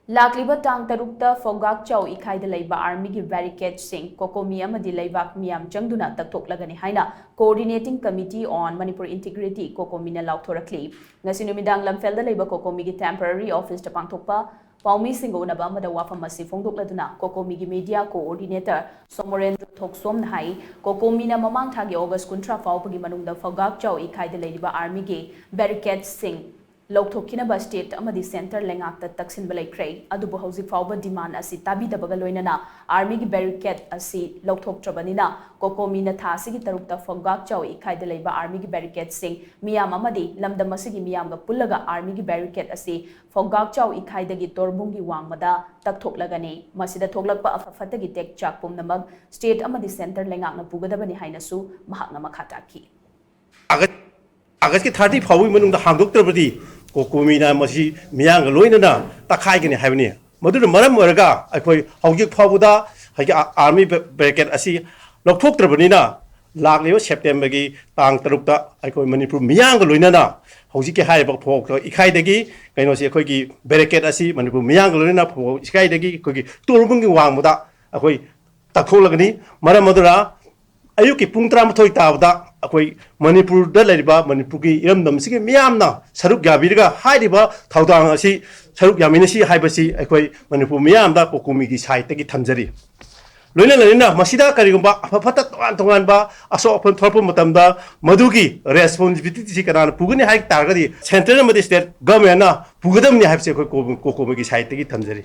Lakliba tang tarukta Phougakchao Ikhai the leiba army ki barricade shing COCOMI amadi leibak meeyam changduna takthoklagani haina coordinating committee on Manipur Integrity COCOMI na laothorakli Ngasi numidang Lamphel the leiba COCOMI ki temporary office ta pangthokpa paomee unnaba amada wapham phongdokladuna COCOMI ki Media Coordinator Somorendro Thokchom hai COCOMI na mamang thagi August 13 phaobagi manung da Phougakchao Ikhai the leiriba army ki barricades shing louthokkhinaba state amadi center lengakta taksin balaikrei adubu hauzik fauba demand asi tabidabaga loinana army gi barricade asi lauthoktrabanina COCOMI na thasi gi tarukta Phougakchao Ikhai de leiba army gi barricade sing meeyam amadi lamdam asigi meeyam ga pullaga army gi barricade asi Phougakchao Ikhai dagi torbung gi wangmada takthoklagani masida thoklakpa afafata gi tek chakpum namag state amadi center lengakna pugadabani hainasu mahakna makhataki August ki 30 phawi manung da hangdoktrabadi COCOMI na masi miyang loinana takhaigani haibani madu maram maraga akhoi hawjik phawuda hagi army barricade asi lothoktrabani na lakliba September gi tang tarukta akhoi Manipur miyang loinana hawjik ki haiba Phougakchao Ikhai dagi kaino si akhoi gi barricade asi Manipur miyang loinana Phougakchao Ikhai dagi akhoi gi turbung gi wangmuda akhoi takthoklagani maram madura ayuki pung 13 tabda akhoi Manipur da leiba Manipur ki iramdam sigi miyamna saruk yabirga hairiba thaudang asi saruk yaminasi haibasi akhoi Manipur miyamda COCOMI gi site gi thamjari loina masida karigumba afafata tongan ba aso apon thorpu matamda madugi responsibility si kana pugani haik targadi central madi state government na pugadam ni haibse akhoi COCOMI gi site gi thamjari